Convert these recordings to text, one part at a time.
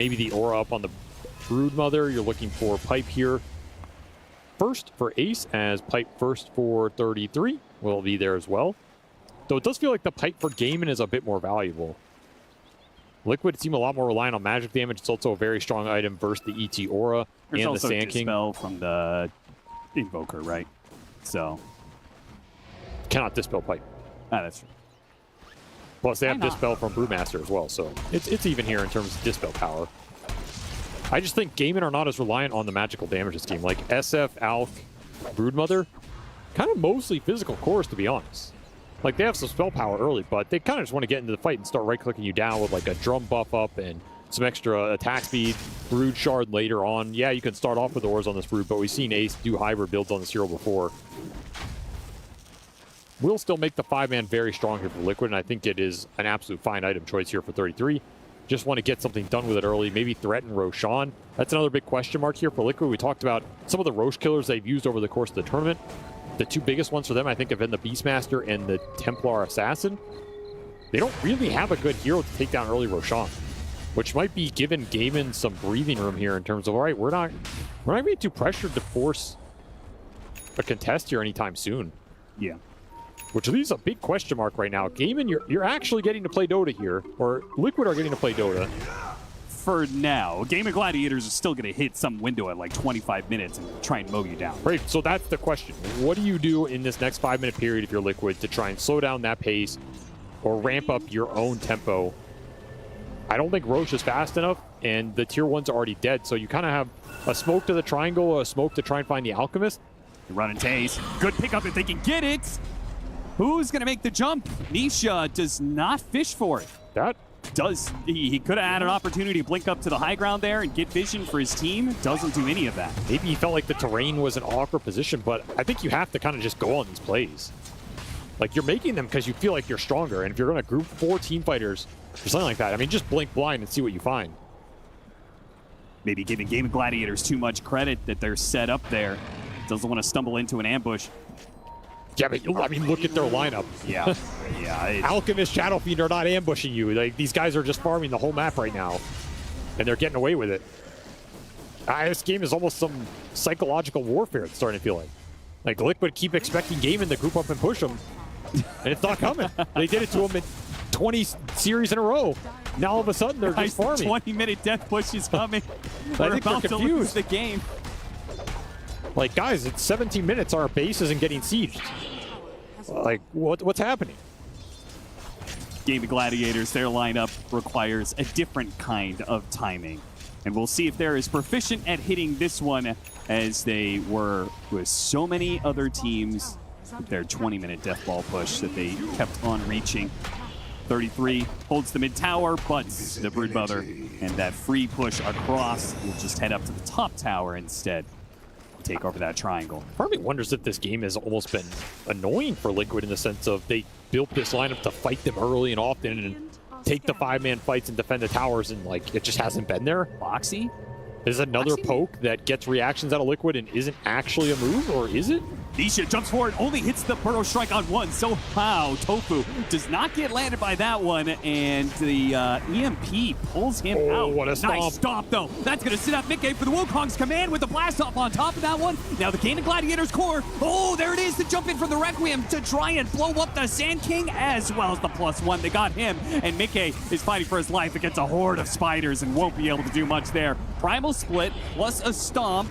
maybe the aura up on the Broodmother. You're looking for Pipe here first for Ace, as Pipe first for 33 will be there as well. Though it does feel like the Pipe for Gamin is a bit more valuable. Liquid seem a lot more reliant on magic damage. It's also a very strong item versus the ET Aura. There's and also the Sand King. Dispel from the Invoker, right? So cannot Dispel Pipe. Ah, that's true. Plus, they have Dispel from Brewmaster as well, so it's even here in terms of Dispel power. I just think Gamin are not as reliant on the magical damage this game. Like SF, Alk, Broodmother, kind of mostly physical cores, to be honest. Like, they have some spell power early, but they kind of just want to get into the fight and start right-clicking you down with, like, a drum buff up and some extra attack speed. Brood Shard later on. Yeah, you can start off with Auras on this Brood, but we've seen Ace do hybrid builds on this hero before. Will still make the 5-man very strong here for Liquid, and I think it is an absolute fine item choice here for 33. Just want to get something done with it early, maybe threaten Roshan. That's another big question mark here for Liquid. We talked about some of the Rosh killers they've used over the course of the tournament. The two biggest ones for them, I think, have been the Beastmaster and the Templar Assassin. They don't really have a good hero to take down early Roshan, which might be giving Gamin some breathing room here in terms of, all right, we're not being too pressured to force a contest here anytime soon. Yeah. Which leaves a big question mark right now. Gamin, you're actually getting to play Dota here, or Liquid are getting to play Dota. For now, Gamin Gladiators is still going to hit some window at like 25 minutes and try and mow you down. Right, so that's the question. What do you do in this next 5-minute period if you're Liquid to try and slow down that pace or ramp up your own tempo? I don't think Roche is fast enough, and the tier 1's are already dead, so you kind of have a smoke to the triangle, a smoke to try and find the Alchemist. You're running Taze. Good pickup if they can get it. Who's going to make the jump? Nisha does not fish for it. That does. He could have had an opportunity to blink up to the high ground there and get vision for his team. Doesn't do any of that. Maybe he felt like the terrain was an awkward position, but I think you have to kind of just go on these plays. Like, you're making them because you feel like you're stronger, and if you're going to group 4 team fighters or something like that, I mean, just blink blind and see what you find. Maybe giving Gamin Gladiators too much credit that they're set up there. Doesn't want to stumble into an ambush. Yeah, but I mean, look at their lineup. Yeah, yeah. Alchemist, Shadowfiend are not ambushing you. Like, these guys are just farming the whole map right now, and they're getting away with it. This game is almost some psychological warfare, it's starting to feel like. Like, Liquid keep expecting Gamin to group up and push them, and it's not coming. They did it to them in 20 series in a row. Now all of a sudden, they're just farming. 20-minute death push is coming. We're about to lose the game. Like, guys, it's 17 minutes. Our base isn't getting sieged. Like, what's happening? Gamin Gladiators, their lineup requires a different kind of timing. And we'll see if they're as proficient at hitting this one as they were with so many other teams. Their 20-minute death ball push that they kept on reaching. 33 holds the mid tower, but the Broodmother and that free push across will just head up to the top tower instead. Take over that triangle. Part of me wonders if this game has almost been annoying for Liquid in the sense of they built this lineup to fight them early and often and take the 5-man fights and defend the towers, and like it just hasn't been there. Boxy? Is another poke that gets reactions out of Liquid and isn't actually a move, or is it? Nisha jumps forward, only hits the Burrow Strike on one. So how Tofu does not get landed by that one, and the EMP pulls him out. What a stomp. Nice stomp, though. That's going to sit up Mickey for the Wukong's command with the blast off on top of that one. Now the Gamin Gladiators core. Oh, there it is, the jump in from the Requiem to try and blow up the Sand King as well as the +1. They got him, and Mickey is fighting for his life against a horde of spiders and won't be able to do much there. Primal split plus a stomp.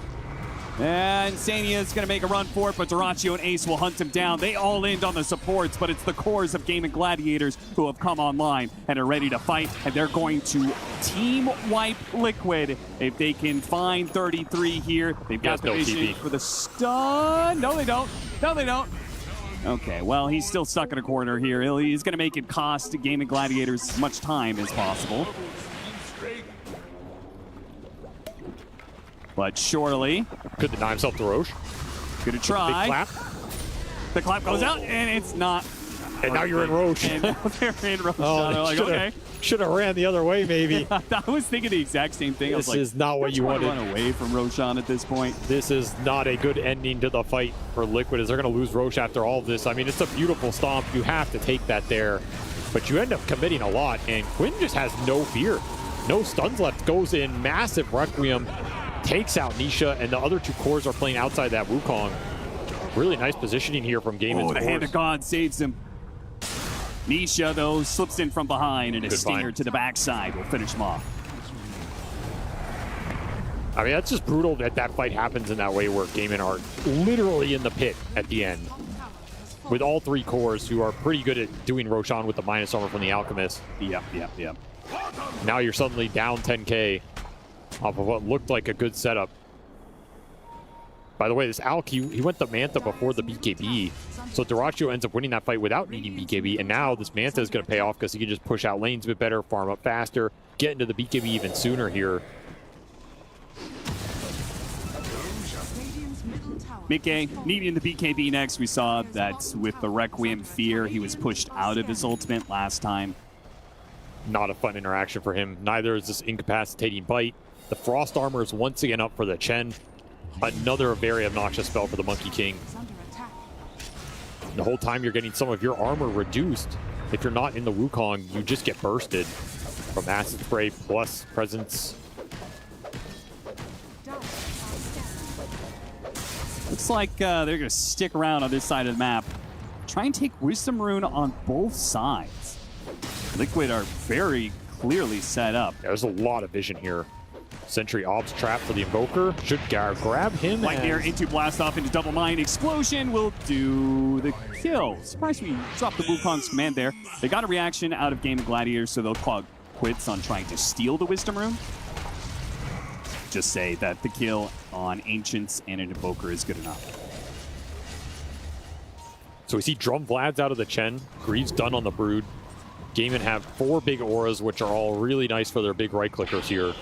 And Sania is going to make a run for it, but Duraccio and Ace will hunt him down. They all end on the supports, but it's the cores of Gamin Gladiators who have come online and are ready to fight, and they're going to team wipe Liquid if they can find 33 here. They've got the vision for the stun. No, they don't. No, they don't. Okay, well, he's still stuck in a corner here. He's going to make it cost Gamin Gladiators as much time as possible. But surely could deny himself to Roche. Gonna try. Big clap. The clap goes out, and it's not. And now you're in Roche. And now they're in Roche. Oh, like, okay. Should have ran the other way, maybe. I was thinking the exact same thing. This I was like, is not what you wanted. Run away from Roshan at this point. This is not a good ending to the fight for Liquid, as they're going to lose Roche after all of this. I mean, it's a beautiful stomp. You have to take that there. But you end up committing a lot, and Quinn just has no fear. No stuns left. Goes in. Massive Requiem. Takes out Nisha, and the other two cores are playing outside that Wukong. Really nice positioning here from Gamin's. Oh, the Hand of God saves him. Nisha, though, slips in from behind, and a stinger to the backside will finish him off. I mean, that's just brutal that that fight happens in that way where Gamin are literally in the pit at the end. With all three cores who are pretty good at doing Roshan with the minus armor from the Alchemist. Yep. Now you're suddenly down 10k off of what looked like a good setup. By the way, this Alk, he went the Manta before the BKB. So Dyrachyo ends up winning that fight without needing BKB. And now this Manta is going to pay off because he can just push out lanes a bit better, farm up faster, get into the BKB even sooner here. Mickey needing the BKB next. We saw that with the Requiem Fear, he was pushed out of his ultimate last time. Not a fun interaction for him. Neither is this incapacitating bite. The Frost Armor is once again up for the Chen. Another very obnoxious spell for the Monkey King. The whole time you're getting some of your armor reduced. If you're not in the Wukong, you just get bursted from Acid Spray plus Presence. Looks like they're going to stick around on this side of the map. Try and take Wisdom Rune on both sides. Liquid are very clearly set up. Yeah, there's a lot of vision here. Sentry Ops trap for the Invoker. Should grab him. Light Air into Blast Off into Double Mine. Explosion will do the kill. Surprised we dropped the Wukong's command there. They got a reaction out of Gamin Gladiators, so they'll call quits on trying to steal the Wisdom Rune. Just say that the kill on Ancients and an Invoker is good enough. So we see Drum Vlad's out of the Chen. Greaves done on the Brood. Gamin have 4 big auras, which are all really nice for their big right clickers here.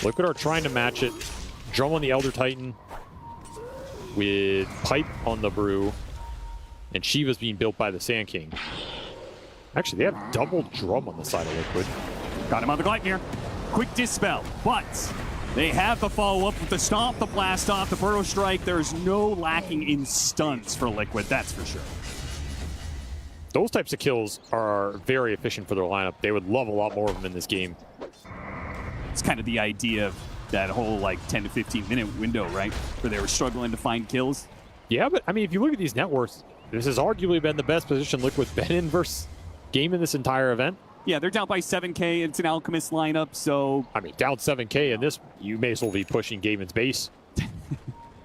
Liquid are trying to match it. Drum on the Elder Titan with Pipe on the Brew. And Shiva's being built by the Sand King. Actually, they have double Drum on the side of Liquid. Got him on the Gleipnir. Quick Dispel, but they have the follow-up with the Stomp, the Blast Off, the Burrow Strike. There's no lacking in stuns for Liquid, that's for sure. Those types of kills are very efficient for their lineup. They would love a lot more of them in this game. It's kind of the idea of that whole like 10 to 15 minute window, right? Where they were struggling to find kills. Yeah, but I mean, if you look at these networks, this has arguably been the best position Liquid's been in versus game in this entire event. Yeah, they're down by 7k. It's an Alchemist lineup, so... I mean, down 7k in this, you may as well be pushing Gamin's base.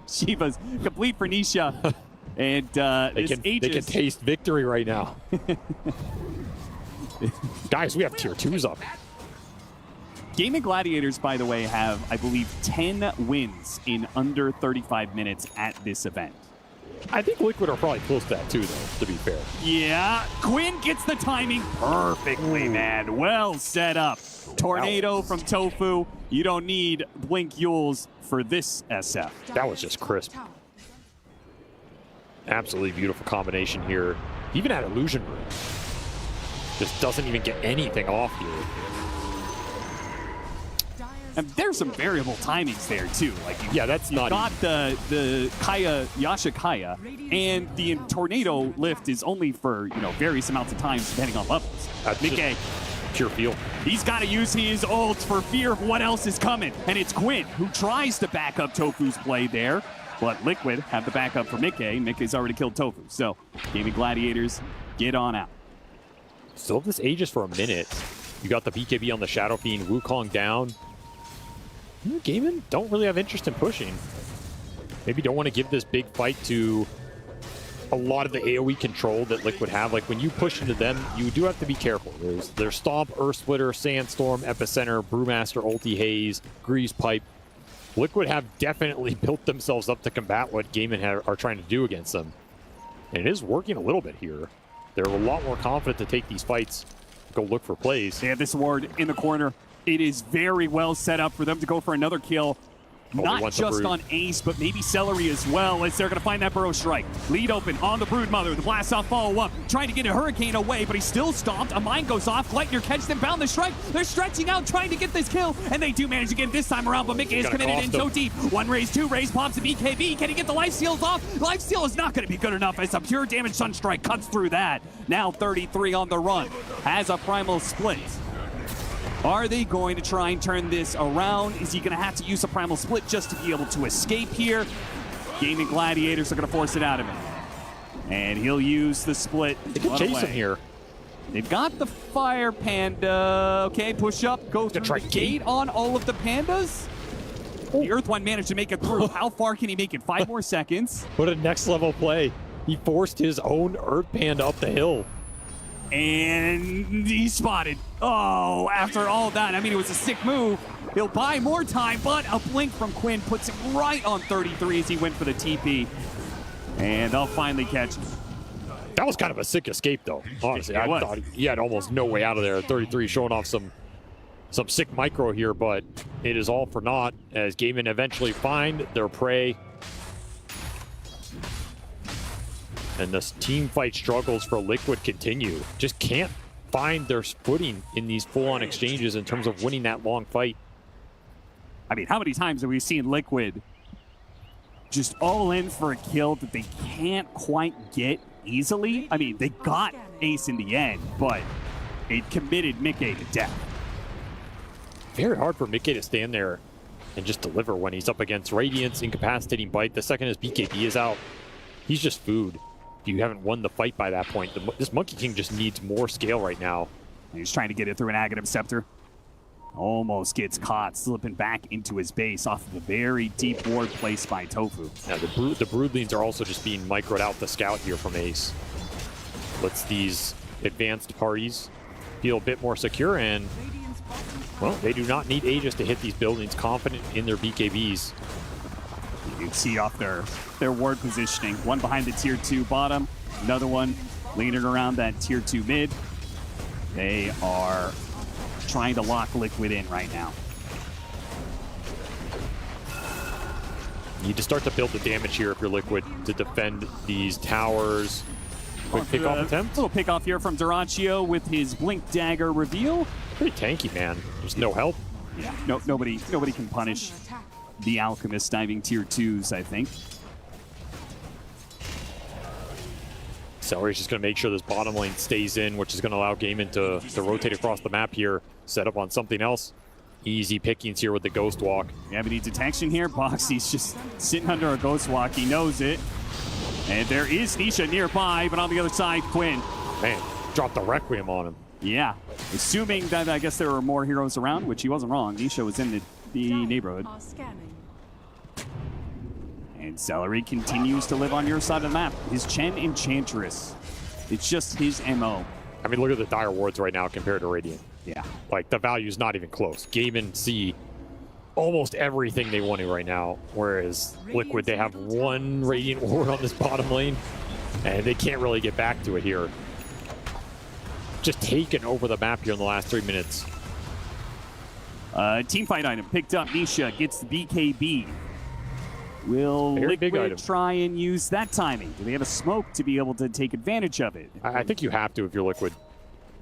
Shiva's complete for Nisha. And they can taste victory right now. Guys, we have tier 2s up. Gamin Gladiators, by the way, have, I believe, 10 wins in under 35 minutes at this event. I think Liquid are probably close to that too, though, to be fair. Yeah, Quinn gets the timing perfectly, man. Well set up. Tornado from Tofu. You don't need Blink Yules for this SF. That was just crisp. Absolutely beautiful combination here. Even at Illusion Room. Just doesn't even get anything off here. And there's some variable timings there too. Like that's not got the Kaya Yashikaya, and the tornado lift is only for various amounts of times depending on levels. Mickey, pure feel. He's got to use his ult for fear of what else is coming, and it's Quinn who tries to back up Tofu's play there. But Liquid have the backup for Mickey. Mickey's already killed Tofu, so Gamin Gladiators get on out. Still have this Aegis for a minute. You got the BKB on the Shadow Fiend, Wukong down. Gamin don't really have interest in pushing. Maybe don't want to give this big fight to a lot of the AoE control that Liquid have. Like when you push into them, you do have to be careful. There's Stomp, Earth Splitter, Sandstorm, Epicenter, Brewmaster, Ulti Haze, Grease Pipe. Liquid have definitely built themselves up to combat what Gamin are trying to do against them. And it is working a little bit here. They're a lot more confident to take these fights, go look for plays. They have this ward in the corner. It is very well set up for them to go for another kill. Not just on Ace, but maybe Celery as well, as they're going to find that Burrow Strike. Lead open on the Broodmother. The Blast Off follow-up. Trying to get a Hurricane away, but he's still stomped. A mine goes off. Gleipnir catches them, bound the Strike. They're stretching out, trying to get this kill, and they do manage to get it this time around, but Mickey is committed in so deep. 1 raise, 2 raise, pops a BKB. Can he get the life steals off? Life steal is not going to be good enough as a pure damage Sunstrike cuts through that. Now 33 on the run. Has a Primal Split. Are they going to try and turn this around? Is he going to have to use a Primal Split just to be able to escape here? Gamin Gladiators are going to force it out of him. And he'll use the split. They can chase him here. They've got the Fire Panda. Okay, push up, go through the gate on all of the pandas. The Earth One managed to make it through. How far can he make it? 5 more seconds. What a next level play. He forced his own Earth Panda up the hill. And he's spotted. Oh, after all that, I mean, it was a sick move. He'll buy more time, but a blink from Quinn puts him right on 33 as he went for the TP. And they'll finally catch him. That was kind of a sick escape, though. Honestly, I thought he had almost no way out of there. 33 showing off some sick micro here, but it is all for naught as Gamin eventually find their prey. And this team fight struggles for Liquid continue. Just can't find their footing in these full-on exchanges in terms of winning that long fight. I mean, how many times have we seen Liquid just all in for a kill that they can't quite get easily? I mean, they got Ace in the end, but it committed Mickey to death. Very hard for Mickey to stand there and just deliver when he's up against Radiance, incapacitating bite. The second his BKB is out, he's just food. You haven't won the fight by that point. This Monkey King just needs more scale right now. He's trying to get it through an Aghanim Scepter. Almost gets caught, slipping back into his base off of a very deep ward placed by Tofu. Now the Broodlings are also just being microed out the scout here from Ace. Lets these advanced parties feel a bit more secure, and well, they do not need Aegis to hit these buildings, confident in their BKBs. You can see off their ward positioning. One behind the tier 2 bottom, another one leaning around that tier 2 mid. They are trying to lock Liquid in right now. You need to start to build the damage here if you're Liquid to defend these towers. Quick pickoff attempt. Little pickoff here from Duraccio with his Blink Dagger reveal. Pretty tanky, man. There's no help. Yeah, nobody can punish the Alchemist diving tier 2s, I think. Celery's just going to make sure this bottom lane stays in, which is going to allow Gamin to rotate across the map here, set up on something else. Easy pickings here with the Ghost Walk. Yeah, but he detection here. Boxy's just sitting under a Ghost Walk. He knows it. And there is Nisha nearby, but on the other side, Quinn. Man, dropped the Requiem on him. Yeah, assuming that I guess there were more heroes around, which he wasn't wrong. Nisha was in the neighborhood. And Celery continues to live on your side of the map. His Chen Enchantress. It's just his MO. I mean, look at the dire wards right now compared to Radiant. Yeah. Like, the value's not even close. Gamin see almost everything they wanted right now, whereas Liquid, they have one Radiant ward on this bottom lane, and they can't really get back to it here. Just taken over the map here in the last 3 minutes. Team fight item picked up. Nisha gets the BKB. Will Very big Liquid item. try and use that timing? Do they have a smoke to be able to take advantage of it? I think you have to if you're Liquid.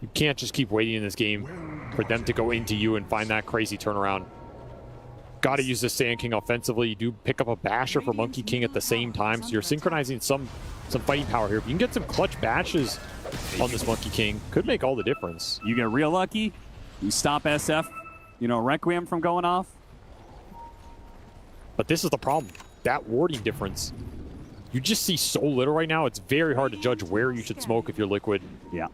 You can't just keep waiting in this game for them to go into you and find that crazy turnaround. Got to use the Sand King offensively. You do pick up a basher for Monkey King at the same time, so you're synchronizing some fighting power here. If you can get some clutch bashes on this Monkey King, could make all the difference. You get real lucky. You stop SF, Requiem from going off. But this is the problem. That warding difference. You just see so little right now. It's very hard to judge where you should smoke if you're Liquid. Yeah.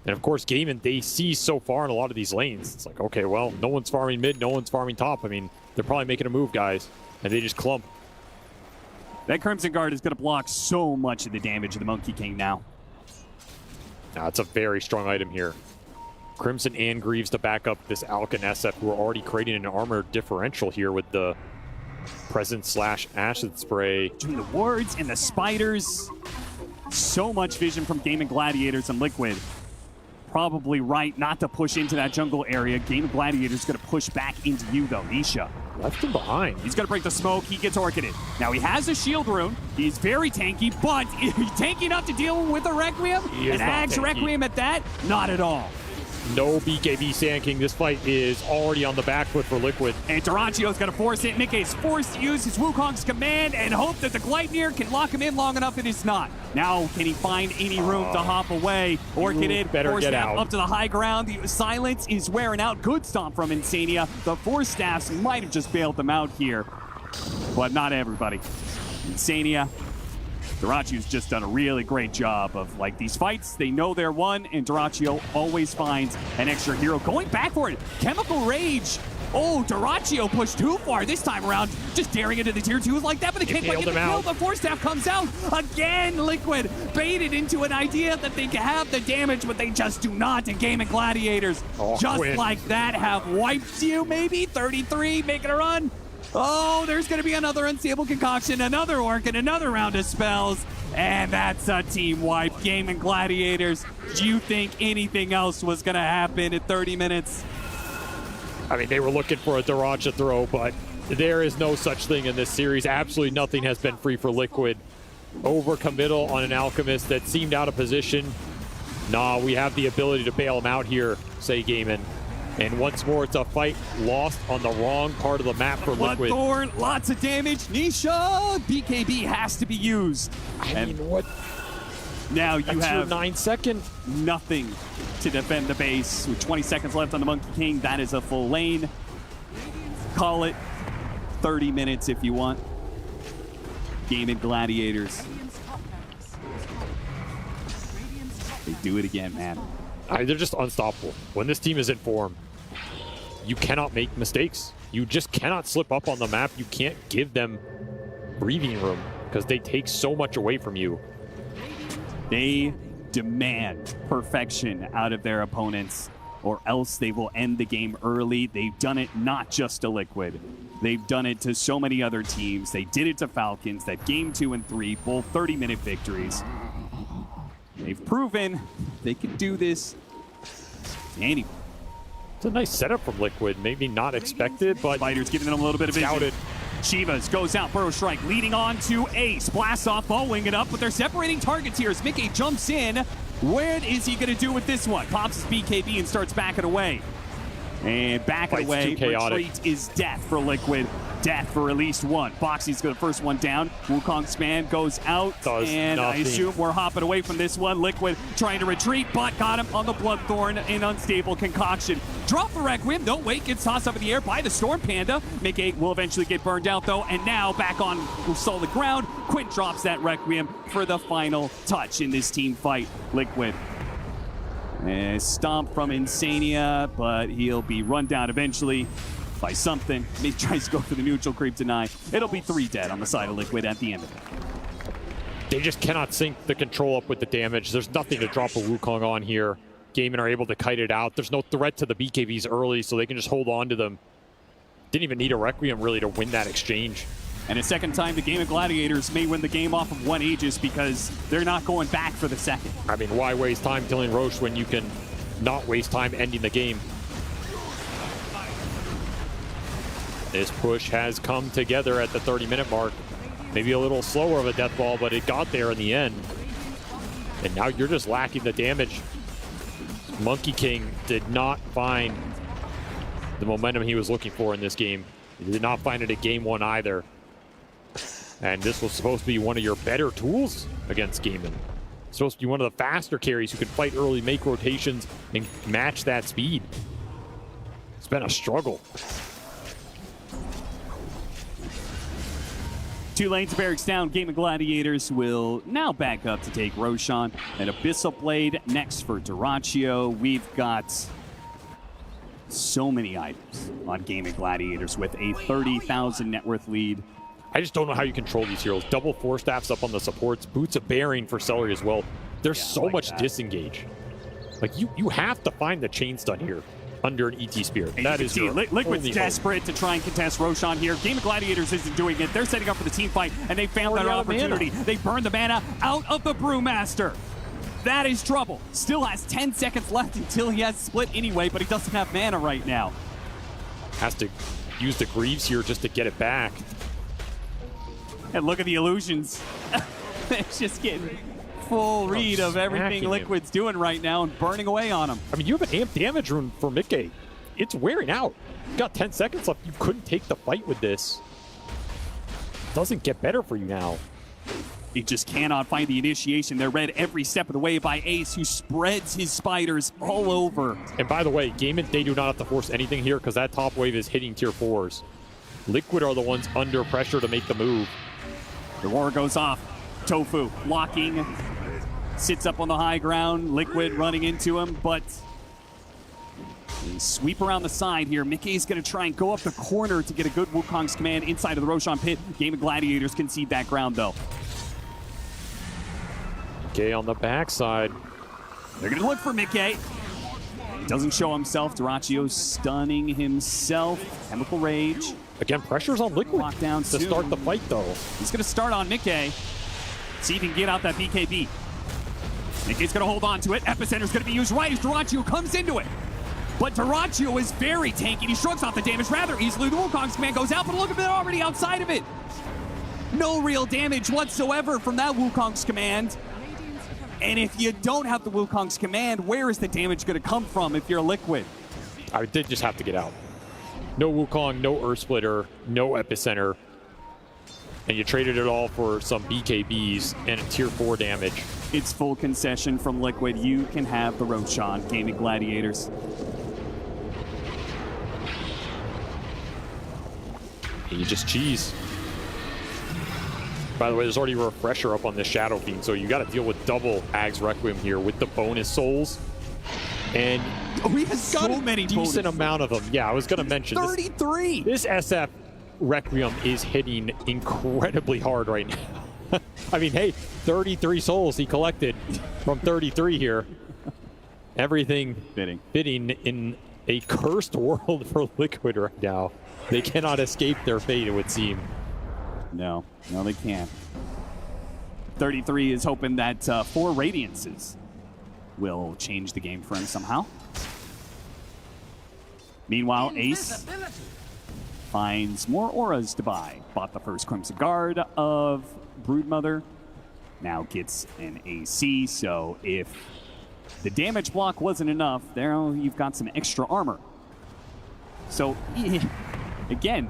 And of course, Gamin, they see so far in a lot of these lanes. It's like, okay, well, no one's farming mid, no one's farming top. I mean, they're probably making a move, guys. And they just clump. That Crimson Guard is going to block so much of the damage of the Monkey King now. Now, it's a very strong item here. Crimson and Greaves to back up this Alk and SF, who are already creating an armor differential here with the Presence/Acid Spray. Between the wards and the spiders, so much vision from Gamin Gladiators and Liquid. Probably right not to push into that jungle area. Gamin Gladiators going to push back into you, though. Nisha. Left him behind. He's going to break the smoke. He gets Orchided. Now, he has a shield rune. He's very tanky, but is he tanky enough to deal with a Requiem? He is An not Ag's tanky. Requiem at that? Not at all. No BKB Sand King. This fight is already on the back foot for Liquid. And Duracio's going to force it. Mickey's forced to use his Wukong's command and hope that the Gleipnir can lock him in long enough. It is not. Now, can he find any room to hop away? Or can it force staff up to the high ground? The silence is wearing out. Good stomp from Insania. The force staffs might have just bailed them out here. But not everybody. Insania. Duracio's just done a really great job of, like, these fights. They know they're won, and Duracio always finds an extra hero. Going back for it. Chemical Rage. Oh, Duracio pushed too far this time around. Just daring into the tier 2s like that, but they can't quite get the kill. The force staff comes out. Again, Liquid baited into an idea that they can have the damage, but they just do not. And Gamin Gladiators, just like that, have wiped you, maybe. 33, making a run. Oh, there's going to be another unstable concoction, another orc, and another round of spells. And that's a team wipe. Gamin Gladiators, do you think anything else was going to happen in 30 minutes? I mean, they were looking for a Duracia throw, but there is no such thing in this series. Absolutely nothing has been free for Liquid. Overcommittal on an Alchemist that seemed out of position. Nah, we have the ability to bail him out here, say Gamin. And once more, it's a fight lost on the wrong part of the map for Liquid. Bloodthorn, lots of damage. Nisha, BKB has to be used. I mean, what? Now you have 9 seconds. Nothing to defend the base. With 20 seconds left on the Monkey King, that is a full lane. Call it 30 minutes if you want. Gamin Gladiators. They do it again, man. They're just unstoppable. When this team is in form, you cannot make mistakes. You just cannot slip up on the map. You can't give them breathing room because they take so much away from you. They demand perfection out of their opponents, or else they will end the game early. They've done it not just to Liquid. They've done it to so many other teams. They did it to Falcons. That game 2 and 3, both 30-minute victories. They've proven they can do this to anyone. It's a nice setup from Liquid. Maybe not expected, but Fighters giving them a little bit of vision. Chivas goes out, Burrow Strike leading on to Ace. Blast off, following it up, but they're separating targets here as Mickey jumps in. What is he going to do with this one? Pops his BKB and starts backing away. And backing away, retreat is death for Liquid. Death for at least one. Boxy's got the first one down. Wukong's command goes out. And I assume we're hopping away from this one. Liquid trying to retreat, but got him on the Bloodthorn in unstable concoction. Drop the Requiem. No, wait, gets tossed up in the air by the Storm Panda. Mick8 will eventually get burned out, though. And now back on solid ground. Quint drops that Requiem for the final touch in this team fight. Liquid. Stomp from Insania, but he'll be run down eventually by something. He tries to go for the neutral creep deny. It'll be 3 dead on the side of Liquid at the end of it. They just cannot sync the control up with the damage. There's nothing to drop a Wukong on here. Gamin are able to kite it out. There's no threat to the BKBs early, so they can just hold on to them. Didn't even need a Requiem really to win that exchange. And a second time, the Gamin Gladiators may win the game off of one Aegis because they're not going back for the second. I mean, why waste time killing Roche when you can not waste time ending the game? This push has come together at the 30-minute mark. Maybe a little slower of a death ball, but it got there in the end. And now you're just lacking the damage. Monkey King did not find the momentum he was looking for in this game. He did not find it at game 1 either. And this was supposed to be one of your better tools against Gamin. Supposed to be one of the faster carries who can fight early, make rotations, and match that speed. It's been a struggle. 2 lanes of barracks down. Gamin Gladiators will now back up to take Roshan. And Abyssal Blade next for Duracio. We've got so many items on Gamin Gladiators with a 30,000 net worth lead. I just don't know how you control these heroes. Double force staffs up on the supports. Boots of Bearing for Celery as well. There's so much disengage. Like, you have to find the chain stun here under an ET Spear. That is your Liquid's desperate to try and contest Roshan here. Gamin Gladiators isn't doing it. They're setting up for the team fight, and they found that opportunity. They burned the mana out of the Brewmaster. That is trouble. Still has 10 seconds left until he has split anyway, but he doesn't have mana right now. Has to use the Greaves here just to get it back. And look at the illusions. It's just getting full read of everything smacking Liquid's doing right now and burning away on him. I mean, you have an amp damage rune for Mickey. It's wearing out. You got 10 seconds left. You couldn't take the fight with this. Doesn't get better for you now. He just cannot find the initiation. They're read every step of the way by Ace, who spreads his spiders all over. And by the way, Gamin, they do not have to force anything here because that top wave is hitting tier 4s. Liquid are the ones under pressure to make the move. The war goes off. Tofu blocking, sits up on the high ground. Liquid running into him, but they sweep around the side here. Mickey's going to try and go up the corner to get a good Wukong's command inside of the Roshan pit. Gamin Gladiators concede that ground, though. Okay, on the backside. They're going to look for Mickey. Doesn't show himself. Duraccio stunning himself. Chemical Rage. Again, pressure's on Liquid Lockdown to soon. start the fight, though. He's going to start on Mickey. See if he can get out that BKB. Mickey's going to hold on to it. Epicenter's going to be used right as Duraccio comes into it. But Duraccio is very tanky. He shrugs off the damage rather easily. The Wukong's command goes out, but look at it, already outside of it. No real damage whatsoever from that Wukong's command. And if you don't have the Wukong's command, where is the damage going to come from if you're Liquid? I did just have to get out. No Wukong, no Earth Splitter, no Epicenter. And you traded it all for some BKBs and a tier 4 damage. It's full concession from Liquid. You can have the Roshan, Gamin Gladiators. And you just cheese. By the way, there's already a refresher up on this Shadow Fiend, so you got to deal with double Ag's Requiem here with the bonus souls. And we have so many decent amount of them. Yeah, I was going to mention 33. This SF Requiem is hitting incredibly hard right now. I mean, hey, 33 souls he collected from 33 here. Everything fitting in a cursed world for Liquid right now. They cannot escape their fate, it would seem. No, they can't. 33 is hoping that 4 Radiances will change the game for him somehow. Meanwhile, Ace finds more auras to buy. Bought the first Crimson Guard of Broodmother. Now gets an AC, so if the damage block wasn't enough, there you've got some extra armor. So, again,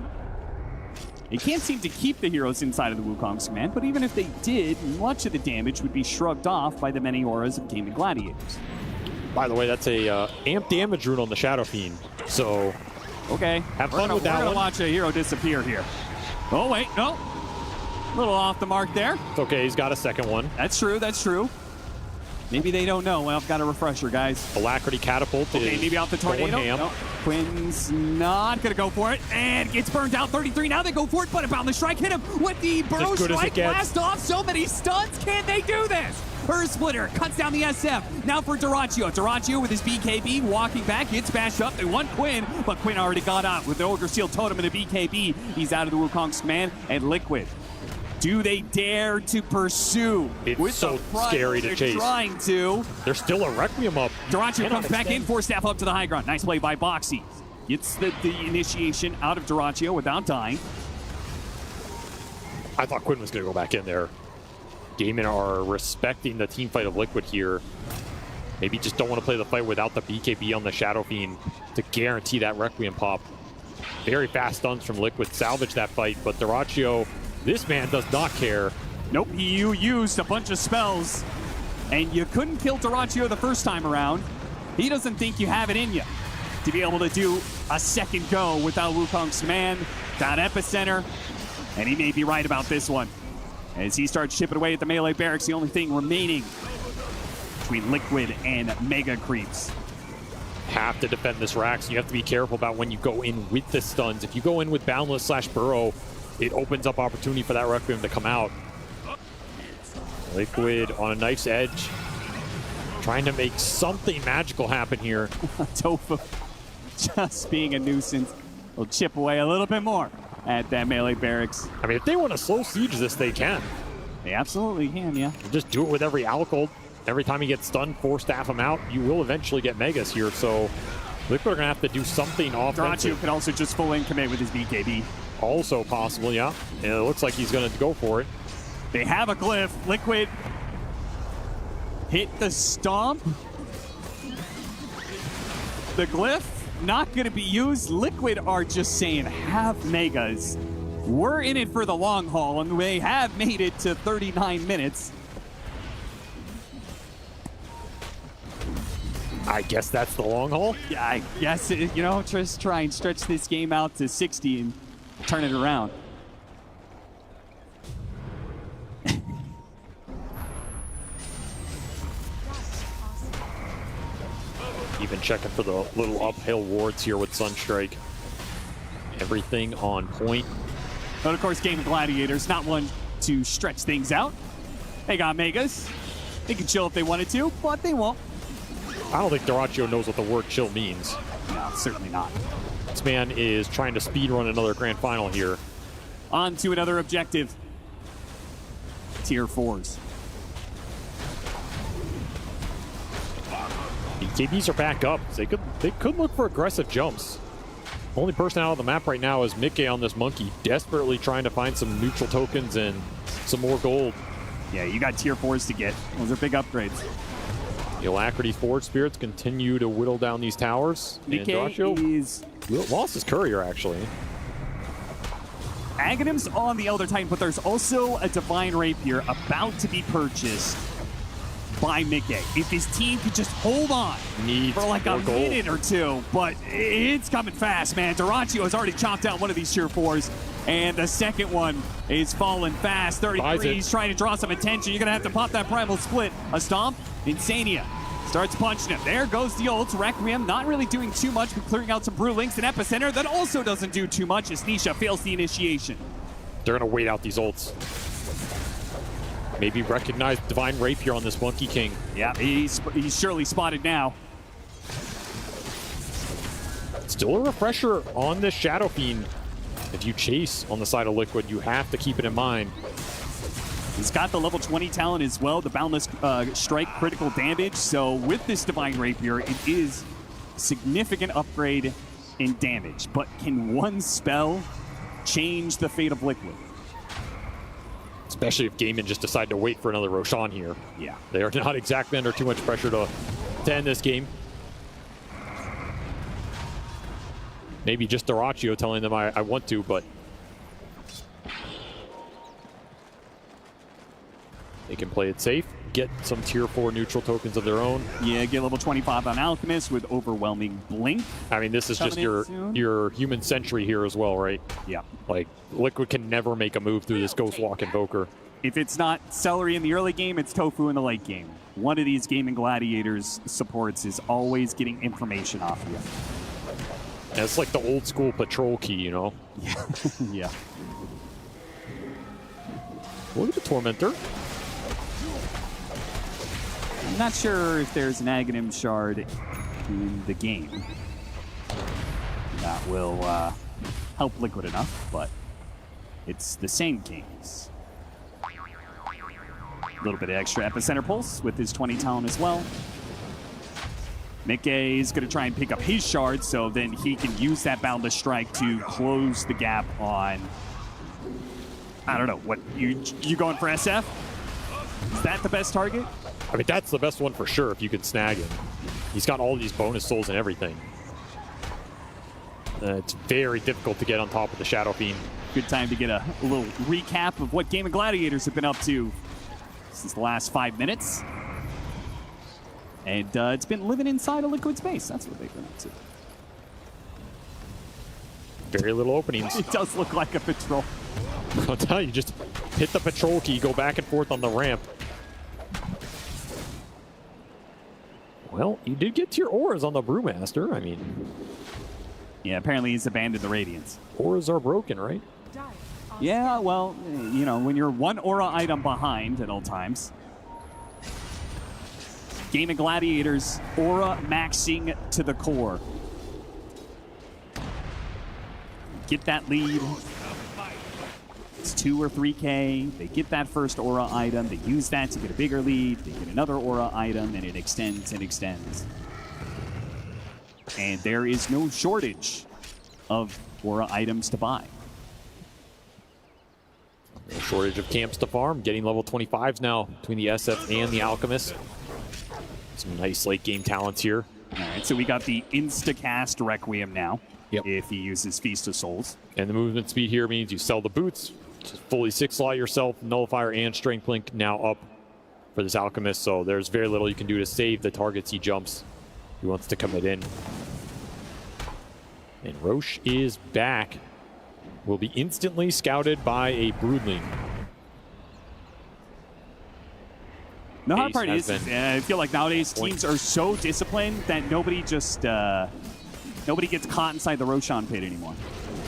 they can't seem to keep the heroes inside of the Wukong's command, but even if they did, much of the damage would be shrugged off by the many auras of Gamin Gladiators. By the way, that's a amp damage rune on the Shadow Fiend, so okay, have fun with that one. We're gonna watch a hero disappear here. Oh wait, no, a little off the mark there. It's okay, he's got a second one. That's true, that's true. Maybe they don't know. Well, I've got a refresher, guys. Alacrity Catapult is maybe out the tornado. No. Quinn's not going to go for it, and gets burned out. 33, now they go for it, but a boundless strike hit him with the burrow strike. Blast off, so many stuns. Can they do this? Earth Splitter cuts down the SF. Now for Duraccio. Duraccio with his BKB walking back, gets bashed up. They want Quinn, but Quinn already got out with the Ogre Seal Totem and a BKB. He's out of the Wukong's command, and Liquid. Do they dare to pursue? It's so scary to chase. Trying to. There's still a Requiem up. Duraccio comes back in, Force Staff up to the high ground. Nice play by Boxy. Gets the initiation out of Duraccio without dying. I thought Quinn was going to go back in there. Gamin are respecting the team fight of Liquid here. Maybe just don't want to play the fight without the BKB on the Shadow Fiend to guarantee that Requiem pop. Very fast stuns from Liquid. Salvage that fight, but Duraccio, this man does not care. Nope, you used a bunch of spells, and you couldn't kill Duraccio the first time around. He doesn't think you have it in you to be able to do a second go without Wukong's command, that Epicenter, and he may be right about this one. As he starts chipping away at the melee barracks, the only thing remaining between Liquid and Mega Creeps. Have to defend this Rax. You have to be careful about when you go in with the stuns. If you go in with Boundless / Burrow, it opens up opportunity for that Requiem to come out. Liquid on a knife's edge, trying to make something magical happen here. Tofu just being a nuisance. Will chip away a little bit more at that melee barracks. I mean, if they want to slow siege this, they can. They absolutely can, yeah. Just do it with every Alcold. Every time he gets stunned, Force Staff him out. You will eventually get Megas here, so Liquid are going to have to do something offensive. Duraccio could also just full in commit with his BKB. Also possible, yeah. And it looks like he's going to go for it. They have a glyph. Liquid Hit the stomp. The glyph, not going to be used. Liquid are just saying have megas. We're in it for the long haul, and they have made it to 39 minutes. I guess that's the long haul. Yeah, I guess, you know, just try and stretch this game out to 60 and turn it around. Even checking for the little uphill wards here with Sunstrike. Everything on point. But of course, Gamin Gladiators, not one to stretch things out. They got megas. They can chill if they wanted to, but they won't. I don't think Doraccio knows what the word chill means. No, certainly not. This man is trying to speedrun another grand final here. On to another objective. Tier 4s. BKBs are back up. They could look for aggressive jumps. Only person out of the map right now is Mickey on this monkey, desperately trying to find some neutral tokens and some more gold. Yeah, you got tier 4s to get. Those are big upgrades. The Alacrity Forge Spirits continue to whittle down these towers. Mickey is... lost his courier, actually. Aghanim's on the Elder Titan, but there's also a Divine Rapier about to be purchased by Mickey. If his team could just hold on for like a minute or two, but it's coming fast, man. Doraccio has already chopped out one of these tier 4s, and the second one is falling fast. 33, he's trying to draw some attention. You're going to have to pop that Primal Split. A Stomp, Insania starts punching him. There goes the ult. Requiem not really doing too much, but clearing out some Brew Links. An Epicenter that also doesn't do too much as Nisha fails the initiation. They're going to wait out these ults. Maybe recognize Divine Rapier on this Monkey King. Yeah, he's surely spotted now. Still a refresher on this Shadow Fiend. If you chase on the side of Liquid, you have to keep it in mind. He's got the level 20 talent as well, the Boundless Strike critical damage. So with this Divine Rapier, it is a significant upgrade in damage. But can one spell change the fate of Liquid? Especially if Gamin just decide to wait for another Roshan here. Yeah. They are not exactly under too much pressure to end this game. Maybe just Doraccio telling them I want to, but they can play it safe, get some tier 4 neutral tokens of their own. Yeah, get level 25 on Alchemist with Overwhelming Blink. I mean, this is just your human sentry here as well, right? Yeah. Like, Liquid can never make a move through this Ghost Walk Invoker. If it's not Celery in the early game, it's Tofu in the late game. One of these Gamin Gladiators supports is always getting information off you. And it's like the old school patrol key, you know? Yeah. Look at the Tormentor. I'm not sure if there's an Aghanim shard in the game that will help Liquid enough, but it's the same games. A little bit of extra Epicenter Pulse with his 20 talent as well. Mickey is going to try and pick up his shard, so then he can use that Boundless Strike to close the gap on... I don't know, what, you going for SF? Is that the best target? I mean, that's the best one for sure if you can snag him. He's got all these bonus souls and everything. It's very difficult to get on top of the Shadow Fiend. Good time to get a little recap of what Gamin Gladiators have been up to since the last 5 minutes. And it's been living inside a Liquid space. That's what they've been up to. Very little openings. It does look like a patrol. I'll tell you, just hit the patrol key, go back and forth on the ramp. Well, you did get to your auras on the Brewmaster. I mean... Yeah, apparently he's abandoned the Radiance. Auras are broken, right? Yeah, well, you know, when you're one aura item behind at all times. Gamin Gladiators, aura maxing to the core. Get that lead. It's 2 or 3K. They get that first aura item. They use that to get a bigger lead. They get another aura item, and it extends and extends. And there is no shortage of aura items to buy. No shortage of camps to farm. Getting level 25s now between the SF and the Alchemist. Some nice late game talents here. All right, so we got the insta-cast Requiem now. Yep. If he uses Feast of Souls. And the movement speed here means you sell the boots, just fully 6-slot yourself, Nullifier and Strength Link now up for this Alchemist, so there's very little you can do to save the targets he jumps. He wants to commit in. And Roche is back. Will be instantly scouted by a Broodling. The hard Ace part has is, been I feel like nowadays teams are so disciplined that nobody just nobody gets caught inside the Roshan pit anymore.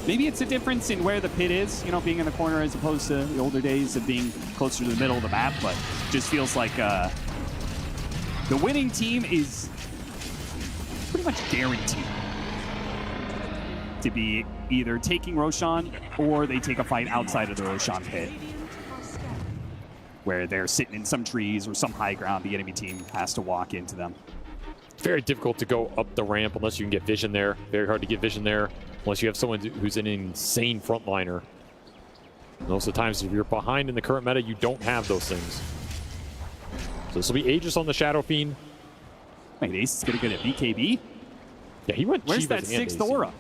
Maybe it's a difference in where the pit is, you know, being in the corner as opposed to the older days of being closer to the middle of the map, but just feels like the winning team is pretty much guaranteed to be either taking Roshan or they take a fight outside of the Roshan pit, where they're sitting in some trees or some high ground. The enemy team has to walk into them. very difficult to go up the ramp unless you can get vision there. Very hard to get vision there unless you have someone who's an insane frontliner. Most of the times, if you're behind in the current meta, you don't have those things. So this will be Aegis on the Shadow Fiend. Wait, Ace is going to get a BKB? Yeah, he went Where's Chivas that and sixth AC. aura?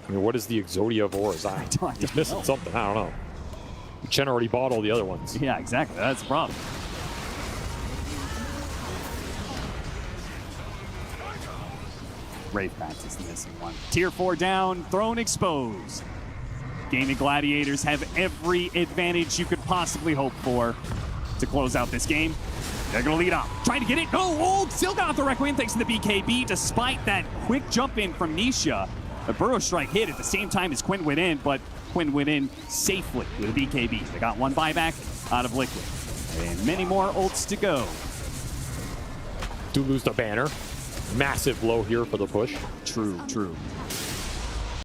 I mean, what is the Exodia of auras? He's missing know. something. I don't know. Chen already bought all the other ones. Yeah, exactly. That's the problem. Wraith Bats is the missing one. Tier 4 down, throne exposed. Gamin Gladiators have every advantage you could possibly hope for to close out this game. They're going to lead off. Trying to get it. No, oh, still got off the Requiem thanks to the BKB, despite that quick jump in from Nisha. The Burrow Strike hit at the same time as Quinn went in, but Quinn went in safely with a BKB. They got one buyback out of Liquid. And many more ults to go. Do lose the banner. Massive blow here for the push. True, true.